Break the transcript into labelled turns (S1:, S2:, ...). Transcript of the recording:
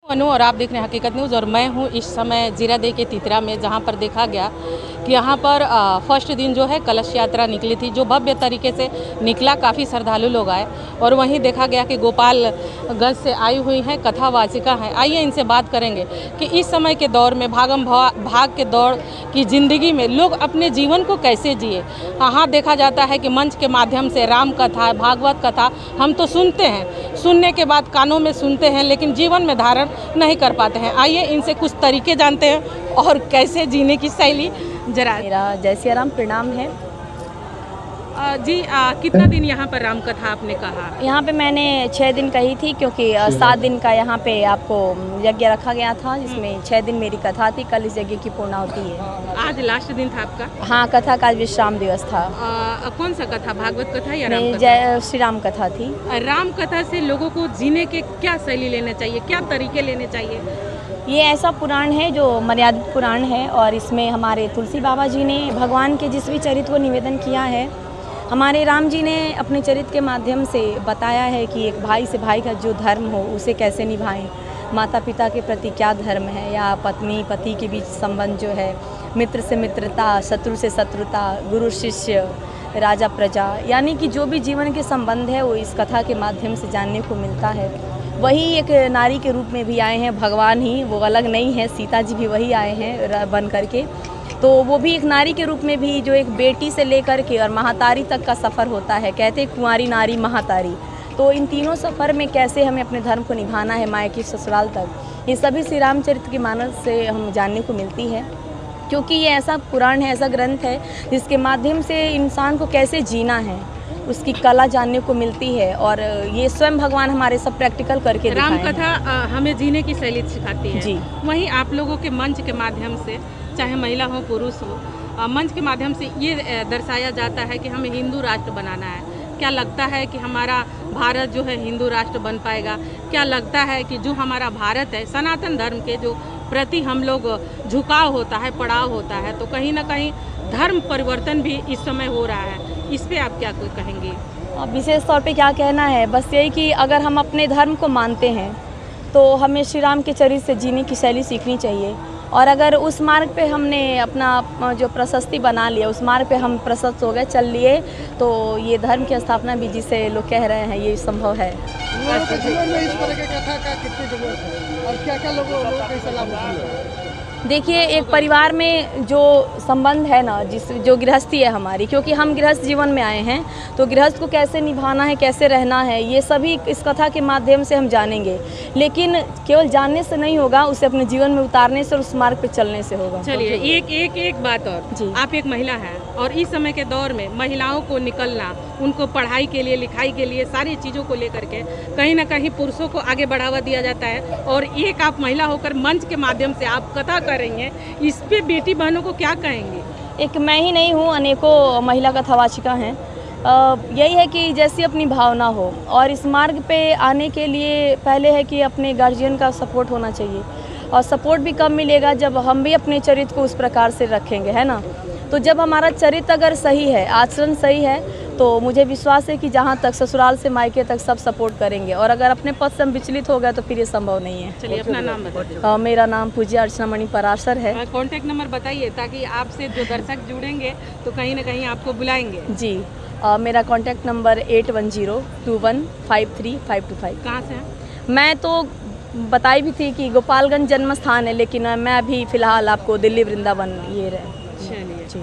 S1: अनु और आप देख रहे हैं हकीकत न्यूज़ और मैं हूं इस समय जीरादेई के तितरा में, जहां पर देखा गया कि यहां पर फर्स्ट दिन जो है कलश यात्रा निकली थी, जो भव्य तरीके से निकला। काफ़ी श्रद्धालु लोग आए और वहीं देखा गया कि गोपालगंज से आई हुई हैं कथावाचिका हैं। आइए इनसे बात करेंगे कि इस समय के दौर में भागम भाग के दौड़ की ज़िंदगी में लोग अपने जीवन को कैसे जिए। हाँ, देखा जाता है कि मंच के माध्यम से राम कथा, भागवत कथा हम तो सुनते हैं, सुनने के बाद कानों में सुनते हैं, लेकिन जीवन में धारण नहीं कर पाते हैं। आइए इनसे कुछ तरीके जानते हैं और कैसे जीने की शैली जरा।
S2: मेरा जय सिया राम प्रणाम है
S1: जी। कितना दिन यहाँ पर राम कथा आपने कहा?
S2: यहाँ पे मैंने 6 दिन कही थी, क्योंकि 7 दिन का यहाँ पे आपको यज्ञ रखा गया था, जिसमें 6 दिन मेरी कथा थी। कल इस यज्ञ की पूर्णाहुति है। आज
S1: लास्ट दिन था आपका?
S2: हाँ, कथा का विश्राम दिवस था।
S1: कौन सा कथा, भागवत कथा या राम कथा?
S2: जय श्री राम कथा थी।
S1: राम कथा से लोगों को जीने के क्या शैली लेना चाहिए, क्या तरीके लेने चाहिए?
S2: ये ऐसा पुराण है जो मर्यादित पुराण है, और इसमें हमारे तुलसी बाबा जी ने भगवान के जिस भी चरित्र को निवेदन किया है, हमारे राम जी ने अपने चरित्र के माध्यम से बताया है कि एक भाई से भाई का जो धर्म हो उसे कैसे निभाएं, माता पिता के प्रति क्या धर्म है, या पत्नी पति के बीच संबंध जो है, मित्र से मित्रता, शत्रु से शत्रुता, गुरु शिष्य, राजा प्रजा, यानी कि जो भी जीवन के संबंध है वो इस कथा के माध्यम से जानने को मिलता है। वही एक नारी के रूप में भी आए हैं भगवान ही, वो अलग नहीं है, सीता जी भी वही आए हैं बन करके। तो वो भी एक नारी के रूप में भी, जो एक बेटी से लेकर के और महातारी तक का सफ़र होता है। कहते कुंवारी नारी महातारी। तो इन तीनों सफ़र में कैसे हमें अपने धर्म को निभाना है, मायके ससुराल तक, ये सभी श्री रामचरित्र के मानस से हम जानने को मिलती है। क्योंकि ये ऐसा पुराण है, ऐसा ग्रंथ है जिसके माध्यम से इंसान को कैसे जीना है उसकी कला जानने को मिलती है, और ये स्वयं भगवान हमारे सब प्रैक्टिकल करके
S1: राम कथा हमें जीने की शैली सिखाती है।
S2: जी।
S1: वहीं आप लोगों के मंच के माध्यम से, चाहे महिला हो पुरुष हो, मंच के माध्यम से ये दर्शाया जाता है कि हमें हिंदू राष्ट्र बनाना है। क्या लगता है कि हमारा भारत जो है हिंदू राष्ट्र बन पाएगा? क्या लगता है कि जो हमारा भारत है, सनातन धर्म के जो प्रति हम लोग झुकाव होता है, पड़ाव होता है, तो कहीं ना कहीं धर्म परिवर्तन भी इस समय हो रहा है। इस पे आप क्या कुछ कहेंगे?
S2: विशेष तौर पे क्या कहना है, बस यही कि अगर हम अपने धर्म को मानते हैं तो हमें श्री राम के चरित्र से जीने की शैली सीखनी चाहिए। और अगर उस मार्ग पे हमने अपना जो प्रशस्ति बना लिया, उस मार्ग पे हम प्रशस्त हो गए, चल लिए, तो ये धर्म की स्थापना भी जिसे लोग कह रहे हैं ये संभव है।
S3: जीवन में इस तरह के कथा का कितनी जरूरत है और क्या-क्या लोगों की सलाह होती है?
S2: देखिए, एक परिवार में जो संबंध है ना, जो गृहस्थी है हमारी, क्योंकि हम गृहस्थ जीवन में आए हैं, तो गृहस्थ को कैसे निभाना है, कैसे रहना है, ये सभी इस कथा के माध्यम से हम जानेंगे। लेकिन केवल जानने से नहीं होगा, उसे अपने जीवन में उतारने से और उस मार्ग पे चलने से होगा।
S1: चलिए, एक बात और जी। आप एक महिला हैं और इस समय के दौर में महिलाओं को निकलना, उनको पढ़ाई के लिए, लिखाई के लिए, सारी चीज़ों को लेकर के कहीं ना कहीं पुरुषों को आगे बढ़ावा दिया जाता है, और एक आप महिला होकर मंच के माध्यम से आप कथा कर रही हैं, इस पे बेटी बहनों को क्या कहेंगे?
S2: एक मैं ही नहीं हूँ, अनेकों महिला कथावाचिका हैं। यही है कि जैसी अपनी भावना हो, और इस मार्ग पे आने के लिए पहले है कि अपने गार्जियन का सपोर्ट होना चाहिए, और सपोर्ट भी कब मिलेगा जब हम भी अपने चरित्र को उस प्रकार से रखेंगे, है ना। तो जब हमारा चरित्र अगर सही है, आचरण सही है, तो मुझे विश्वास है कि जहाँ तक ससुराल से मायके तक सब सपोर्ट करेंगे। और अगर अपने पद से हम विचलित हो गए तो फिर ये संभव नहीं है।
S1: चलिए, अपना नाम बताइए।
S2: मेरा नाम पूज्य अर्चना मणि पराशर है।
S1: कॉन्टैक्ट नंबर बताइए, ताकि आपसे जो दर्शक जुड़ेंगे तो कहीं ना कहीं आपको बुलाएंगे।
S2: जी, मेरा कॉन्टैक्ट नंबर 8102153525।
S1: कहाँ से हैं?
S2: मैं तो बताई भी थी कि गोपालगंज जन्म स्थान है, लेकिन मैं अभी फ़िलहाल आपको दिल्ली वृंदावन ये रहे।
S1: चलिए।
S2: जी।